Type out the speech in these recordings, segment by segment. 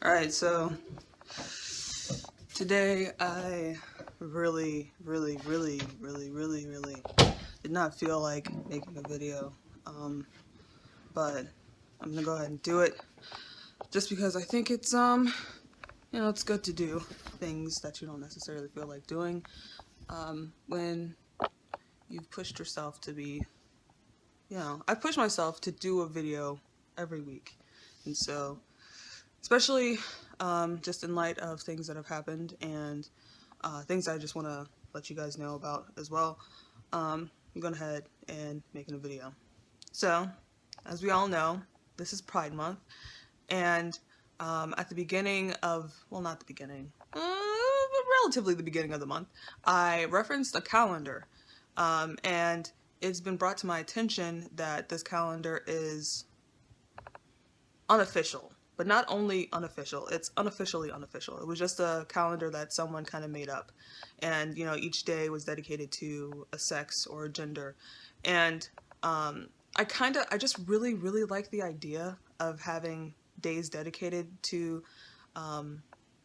Alright, so today I really did not feel like making a video, but I'm gonna go ahead and do it just because I think it's, it's good to do things that you don't necessarily feel like doing, when you've pushed yourself to be, I push myself to do a video every week, and so especially just in light of things that have happened and things I just want to let you guys know about as well. I'm going ahead and making a video. So, as we all know, this is Pride Month, and at the beginning of, well, not the beginning, relatively the beginning of the month, I referenced a calendar, and it's been brought to my attention that this calendar is unofficial. But not only unofficial, it's unofficially unofficial. It was just a calendar that someone kind of made up. And, each day was dedicated to a sex or a gender. And I just really like the idea of having days dedicated to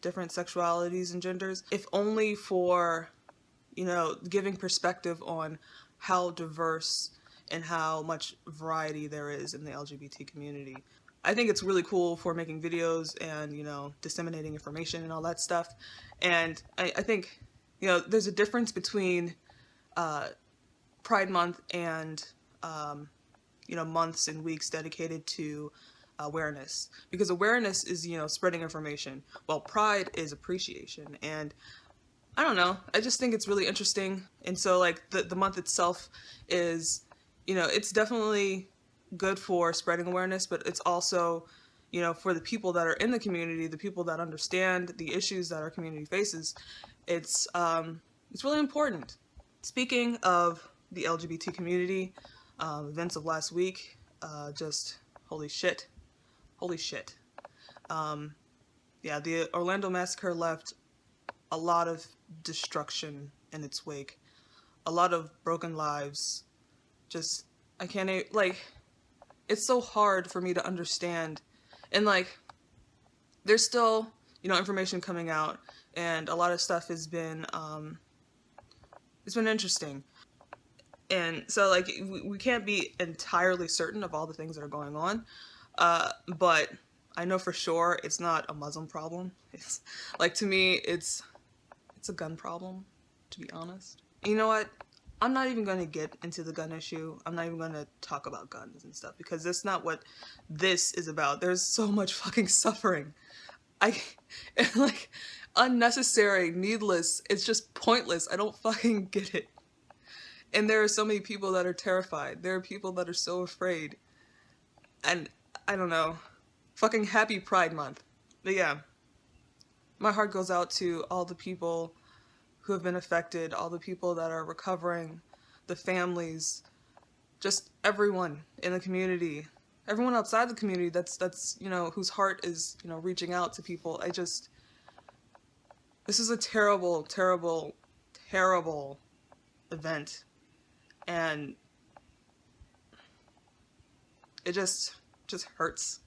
different sexualities and genders, if only for, giving perspective on how diverse and how much variety there is in the LGBT community. I think it's really cool for making videos and, disseminating information and all that stuff. And I think, there's a difference between Pride Month and, months and weeks dedicated to awareness. Because awareness is, spreading information, while Pride is appreciation. And I don't know, I just think it's really interesting. And so, like, the month itself is, it's definitely good for spreading awareness, but it's also, for the people that are in the community, the people that understand the issues that our community faces, it's really important. Speaking of the LGBT community, events of last week, just holy shit. The Orlando Massacre left a lot of destruction in its wake, a lot of broken lives. Just, I can't, it's so hard for me to understand. And there's still, information coming out, and a lot of stuff has been, it's been interesting. And so we can't be entirely certain of all the things that are going on. But I know for sure it's not a Muslim problem. It's to me, it's a gun problem, to be honest. You know what? I'm not even going to get into the gun issue. I'm not even going to talk about guns and stuff, because that's not what this is about. There's so much fucking suffering. Unnecessary, needless. It's just pointless. I don't fucking get it. And there are so many people that are terrified. There are people that are so afraid. And I don't know. Fucking happy Pride Month. But yeah, my heart goes out to all the people who have been affected, all the people that are recovering, the families, just everyone in the community, everyone outside the community that's whose heart is, reaching out to people. This is a terrible event, and it just hurts.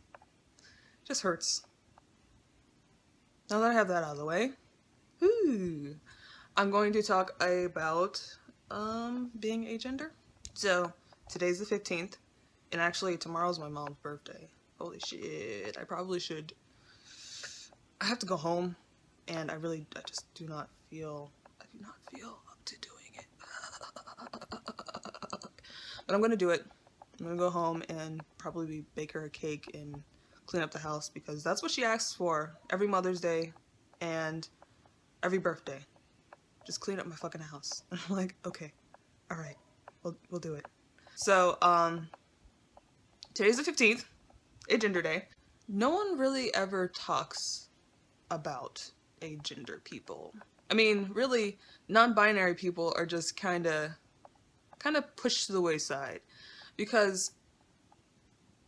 Just hurts. Now that I have that out of the way, I'm going to talk about being agender. So today's the 15th, and actually tomorrow's my mom's birthday. Holy shit, I have to go home, and I just do not feel up to doing it. But I'm gonna do it. I'm gonna go home and probably bake her a cake and clean up the house, because that's what she asks for every Mother's Day and every birthday. Just clean up my fucking house. And I'm like, okay, all right, we'll do it. So, today's the 15th, Agender Day. No one really ever talks about agender people. I mean, really, non-binary people are just kind of pushed to the wayside, because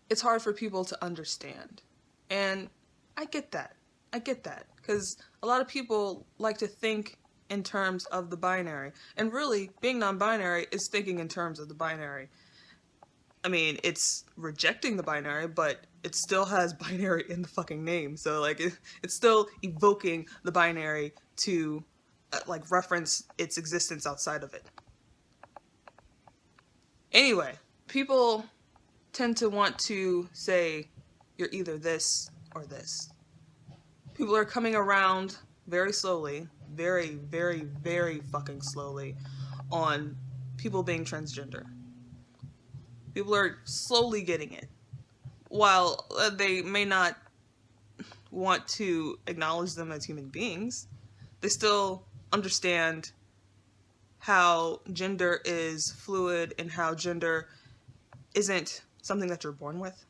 it's hard for people to understand. And I get that, because a lot of people like to think in terms of the binary, and really being non-binary is thinking in terms of the binary. I mean, it's rejecting the binary, but it still has binary in the fucking name. So like it's still evoking the binary to like reference its existence outside of it. Anyway, people tend to want to say you're either this or this. People are coming around very slowly, very, very, very fucking slowly on people being transgender. People are slowly getting it. While they may not want to acknowledge them as human beings, they still understand how gender is fluid and how gender isn't something that you're born with.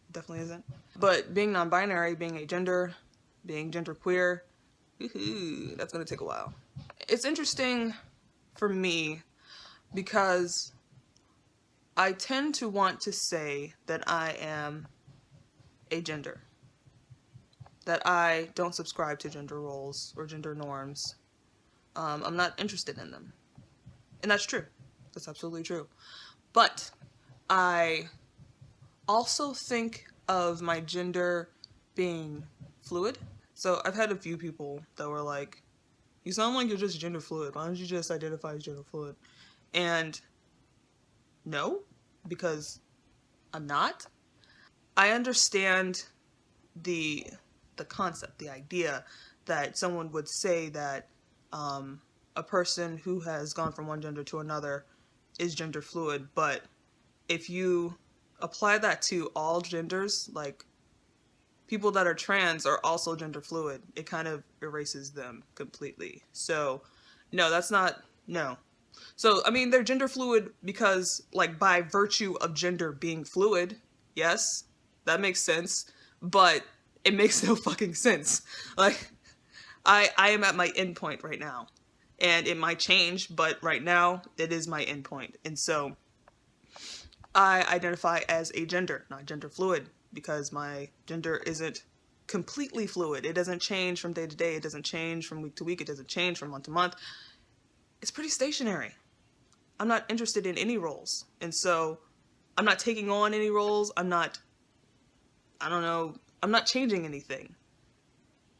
It definitely isn't. But being non-binary, being agender, being genderqueer, that's gonna take a while. It's interesting for me because I tend to want to say that I am agender. That I don't subscribe to gender roles or gender norms. I'm not interested in them. And that's true. That's absolutely true. But I also think of my gender being fluid. So I've had a few people that were like, you sound like you're just gender fluid. Why don't you just identify as gender fluid? And no, because I'm not. I understand the concept, the idea that someone would say that a person who has gone from one gender to another is gender fluid, but if you apply that to all genders, like people that are trans are also gender fluid, it kind of erases them completely. So no, that's not, no. So, I mean, they're gender fluid because, like, by virtue of gender being fluid, yes, that makes sense, but it makes no fucking sense. Like, I am at my endpoint right now, and it might change, but right now, it is my endpoint. And so, I identify as agender, not gender fluid, because my gender isn't completely fluid. It doesn't change from day to day, it doesn't change from week to week, it doesn't change from month to month. It's pretty stationary. I'm not interested in any roles. And so I'm not taking on any roles. I'm not changing anything.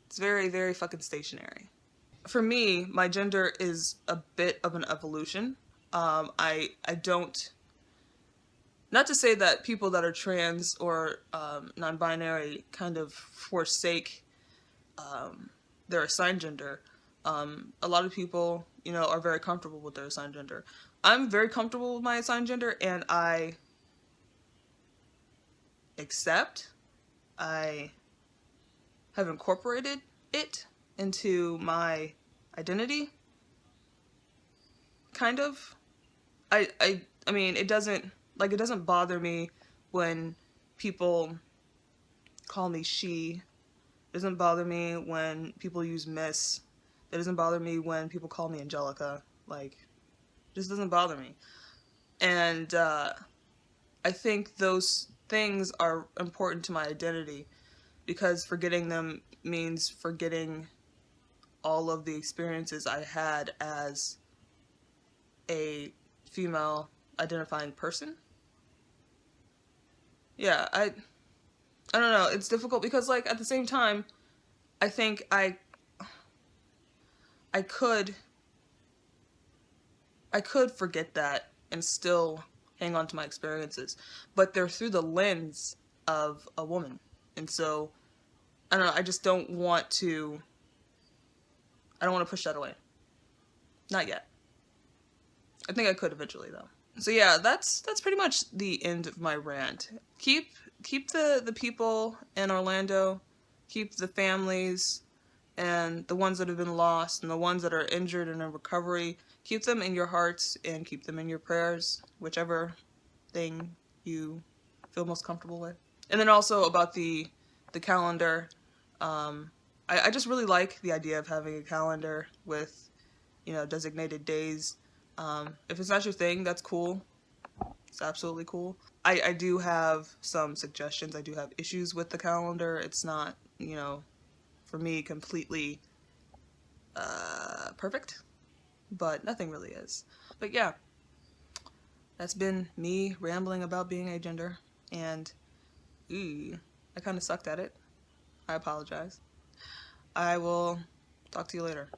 It's very, very fucking stationary. For me, my gender is a bit of an evolution. I don't, not to say that people that are trans or non-binary kind of forsake their assigned gender. A lot of people, are very comfortable with their assigned gender. I'm very comfortable with my assigned gender, and I accept, I have incorporated it into my identity, kind of. I mean, it doesn't bother me when people call me she. It doesn't bother me when people use miss. It doesn't bother me when people call me Angelica. Like, it just doesn't bother me. And I think those things are important to my identity because forgetting them means forgetting all of the experiences I had as a female identifying person. Yeah, I don't know, it's difficult because, like, at the same time, I think I could forget that and still hang on to my experiences, but they're through the lens of a woman. And so, I don't know, I just don't want to push that away. Not yet. I think I could eventually, though. So yeah, that's pretty much the end of my rant. Keep the people in Orlando, keep the families and the ones that have been lost and the ones that are injured and in recovery, keep them in your hearts and keep them in your prayers, whichever thing you feel most comfortable with. And then also about the calendar, I just really like the idea of having a calendar with, designated days. If it's not your thing, that's cool. It's absolutely cool. I do have some suggestions. I do have issues with the calendar. It's not, for me, completely perfect, but nothing really is. But yeah, that's been me rambling about being agender, and I kind of sucked at it. I apologize. I will talk to you later.